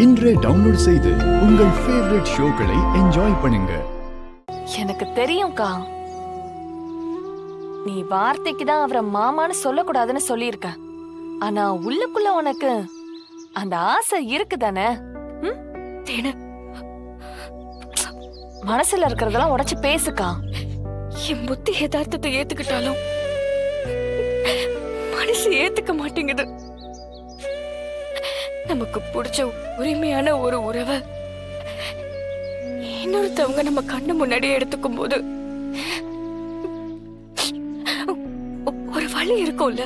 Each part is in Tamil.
இன்றே டவுன்லோட் செய்து உங்கள் ஃபேவரட் ஷோக்களை என்ஜாய் பண்ணுங்க. எனக்கு தெரியும்க்கா, நீ வார்த்தைக்கு தான் அவரை மாமான்னு சொல்லக்கூடாதுன்னு சொல்லியிருக்க. ஆனா உள்ளுக்குள்ள உனக்கு அந்த ஆசை இருக்குதானே? மனசுல இருக்கிறதெல்லாம் உடைச்சு பேசுக்கா. என் புத்தி யதார்த்தத்தை ஏத்துக்கிட்டாலும் மனசு ஏத்துக்க மாட்டேங்குது. நமக்கு பிடிச்ச உரிமையான ஒரு உறவை இன்னொருத்தவங்க நம்ம கண்ணு முன்னாடியே எடுத்துக்கும் போது ஒரு வலி இருக்கும்ல,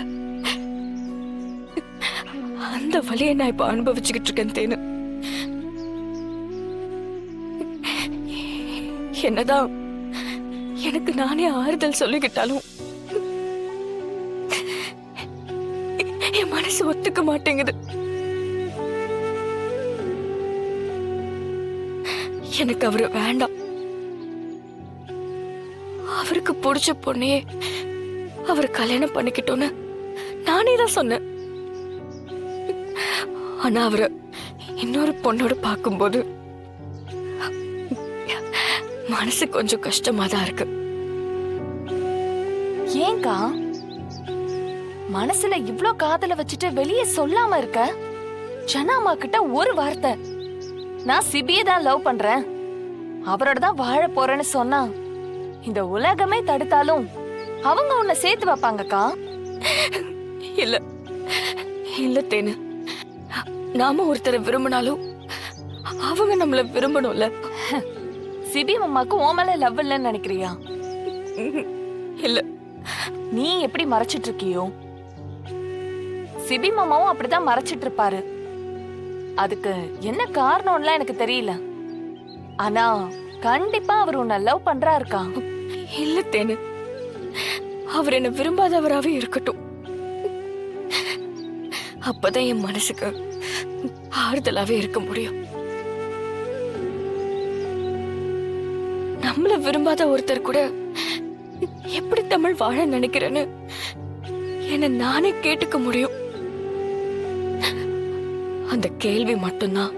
அந்த வலியை நான் இப்ப அனுபவிச்சுக்கிட்டு இருக்கேன் தேனு. என்னதான் எனக்கு நானே ஆறுதல் சொல்லிக்கிட்டாலும் என் மனசு ஒத்துக்க மாட்டேங்குது. எனக்கு அவரு வேண்டாம். அவருக்கு பிடிச்ச பொண்ணையே அவர் கல்யாணம் பண்ணிக்கிட்டோன்னு நானே தான் சொன்னேன். ஆனா அவரை இன்னொரு பொண்ணோட பார்க்கும்போது மனசு கொஞ்சம் கஷ்டமா தான் இருக்கு. ஏங்கா மனசுல இவ்ளோ காதல வச்சுட்டு வெளியே சொல்லாம இருக்க? ஜனாமா கிட்ட ஒரு வார்த்தை, நான் சிபியை தான் லவ் பண்றேன், அவரோட தான் வாழ போறேன்னு சொன்னா இந்த உலகமே தடுத்தாலும் அவங்க உன்னை சேர்த்து வைப்பாங்கக்கா. இல்ல இல்ல தேனு, நாம ஒருத்தரை விரும்பினாலும் அவங்க நம்மள விரும்பணும்ல. சிபி அம்மாக்கு உன் மேல லவ் இல்லைன்னு நினைக்கிறியா? இல்ல, நீ எப்படி மறைச்சிட்டு இருக்கியோ சிபி மாமாவும் அப்படிதான் மறைச்சிட்டு இருப்பாரு. அதுக்கு என்ன காரணம்லாம் எனக்கு தெரியல. ஆனா கண்டிப்பா அவர் உன்னை லவ் பண்றாருக்கா. இல்ல தேனு, அவர் என்ன விரும்பாதவராவே இருக்கட்டும். அப்பதான் என் மனசுக்கு ஆறுதலாவே இருக்க முடியும். நம்மள விரும்பாத ஒருத்தர் கூட எப்படி தமிழ் வாழ நினைக்கிறேன்னு என்ன நானே கேட்டுக்க முடியும். அந்த கேள்வி மட்டும்தான்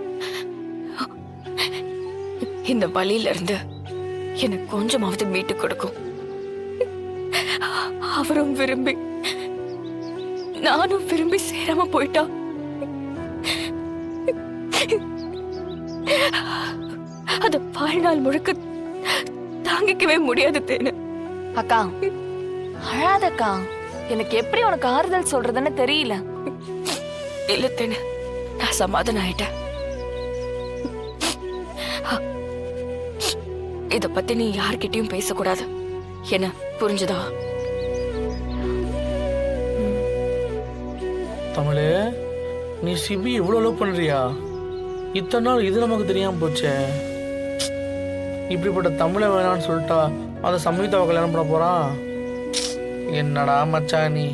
இந்த வழியில இருந்து எனக்கு கொஞ்சமாவது மீட்டு கொடுக்கும். அவரும் விரும்பி நானும் விரும்பி சேராம போயிட்டா அத வாழ்நாள் முழுக்க தாங்கிக்கவே முடியாது தேனு. அக்கா அழாதக்கா, எனக்கு எப்படி உனக்கு ஆறுதல் சொல்றதுன்னு தெரியல. இல்ல தேனு, நான் சமாதானம் ஆயிட்டேன். இத பத்தி நீ யார்கிட்டயும் பேசக்கூடாது, என்ன புரிஞ்சுதா? தமிழே, நீ சிபி இவ்வளோ லவ் பண்ணுறியா? இத்தனை நாள் இது நமக்கு தெரியாம போச்சே. இப்படிப்பட்ட தமிழை வேணான்னு சொல்லிட்டா அந்த சமயத்தை கல்யாணம் பண்ண போறான். என்னடா மச்சான் நீ?